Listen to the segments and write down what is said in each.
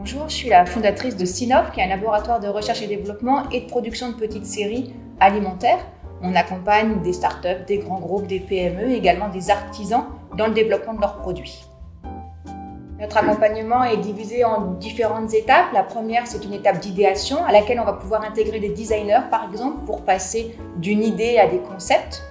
Bonjour, je suis la fondatrice de Synov, qui est un laboratoire de recherche et développement et de production de petites séries alimentaires. On accompagne des startups, des grands groupes, des PME et également des artisans dans le développement de leurs produits. Notre accompagnement est divisé en différentes étapes. La première, c'est une étape d'idéation à laquelle on va pouvoir intégrer des designers, par exemple, pour passer d'une idée à des concepts.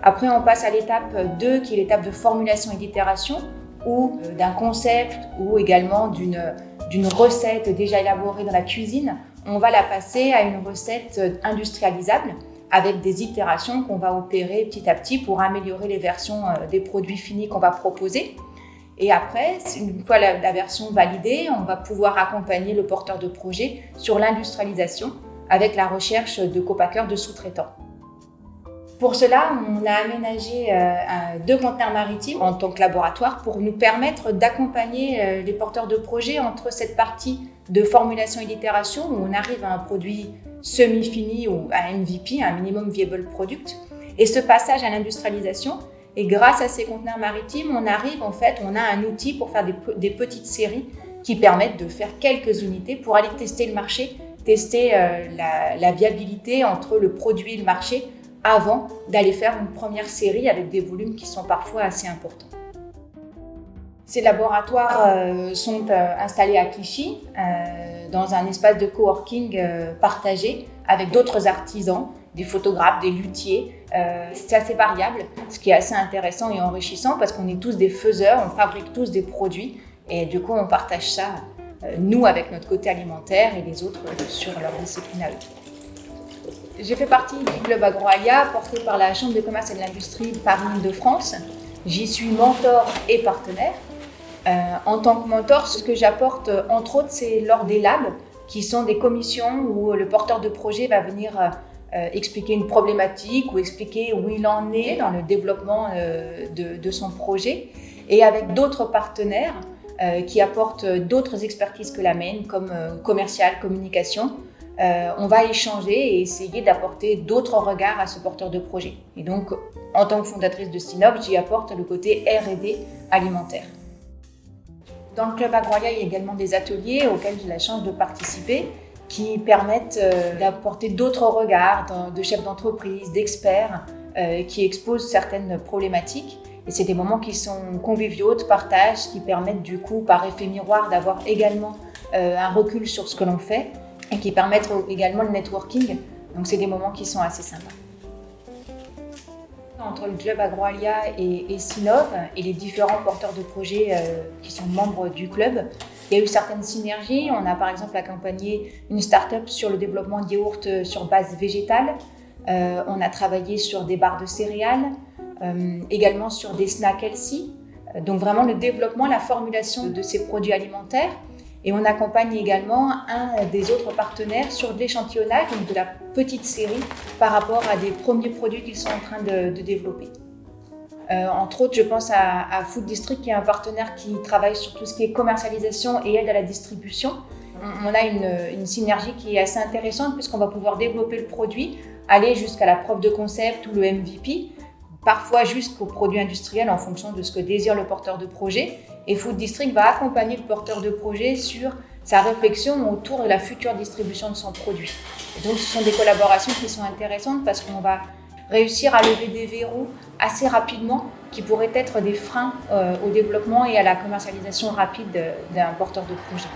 Après, on passe à l'étape 2, qui est l'étape de formulation et d'itération, ou d'un concept ou également d'une recette déjà élaborée dans la cuisine. On va la passer à une recette industrialisable avec des itérations qu'on va opérer petit à petit pour améliorer les versions des produits finis qu'on va proposer. Et après, une fois la version validée, on va pouvoir accompagner le porteur de projet sur l'industrialisation avec la recherche de copackers, de sous-traitants. Pour cela, on a aménagé 2 conteneurs maritimes en tant que laboratoire pour nous permettre d'accompagner les porteurs de projet entre cette partie de formulation et d'itération où on arrive à un produit semi-fini ou à MVP, un minimum viable product, et ce passage à l'industrialisation. Et grâce à ces conteneurs maritimes, on a un outil pour faire des petites séries qui permettent de faire quelques unités pour aller tester le marché, tester la viabilité entre le produit et le marché avant d'aller faire une première série avec des volumes qui sont parfois assez importants. Ces laboratoires sont installés à Clichy, dans un espace de coworking partagé avec d'autres artisans, des photographes, des luthiers. C'est assez variable, ce qui est assez intéressant et enrichissant parce qu'on est tous des faiseurs, on fabrique tous des produits et du coup on partage ça, nous avec notre côté alimentaire et les autres sur leur discipline à eux. J'ai fait partie du club Agroalia porté par la Chambre de commerce et de l'industrie Paris-Île-de-France. J'y suis mentor et partenaire. En tant que mentor, ce que j'apporte entre autres, c'est lors des labs, qui sont des commissions où le porteur de projet va venir expliquer une problématique ou expliquer où il en est dans le développement de son projet, et avec d'autres partenaires qui apportent d'autres expertises que la mienne, comme commercial, communication. On va échanger et essayer d'apporter d'autres regards à ce porteur de projet. Et donc, en tant que fondatrice de Synov, j'y apporte le côté R&D alimentaire. Dans le club Agroalia, il y a également des ateliers auxquels j'ai la chance de participer qui permettent d'apporter d'autres regards de chefs d'entreprise, d'experts qui exposent certaines problématiques. Et c'est des moments qui sont conviviaux, de partage, qui permettent du coup, par effet miroir, d'avoir également un recul sur ce que l'on fait et qui permettent également le networking. Donc c'est des moments qui sont assez sympas. Entre le club Agroalia et Synov et les différents porteurs de projets qui sont membres du club, il y a eu certaines synergies. On a par exemple accompagné une start-up sur le développement de yaourts sur base végétale. On a travaillé sur des barres de céréales, également sur des snacks healthy. Donc vraiment le développement, la formulation de ces produits alimentaires. Et on accompagne également un des autres partenaires sur de l'échantillonnage, donc de la petite série, par rapport à des premiers produits qu'ils sont en train de développer. Entre autres, je pense à Food District, qui est un partenaire qui travaille sur tout ce qui est commercialisation et aide à la distribution. On a une synergie qui est assez intéressante puisqu'on va pouvoir développer le produit, aller jusqu'à la preuve de concept ou le MVP, parfois jusqu'au produit industriel en fonction de ce que désire le porteur de projet. Et Food District va accompagner le porteur de projet sur sa réflexion autour de la future distribution de son produit. Et donc, ce sont des collaborations qui sont intéressantes parce qu'on va réussir à lever des verrous assez rapidement qui pourraient être des freins au développement et à la commercialisation rapide d'un porteur de projet.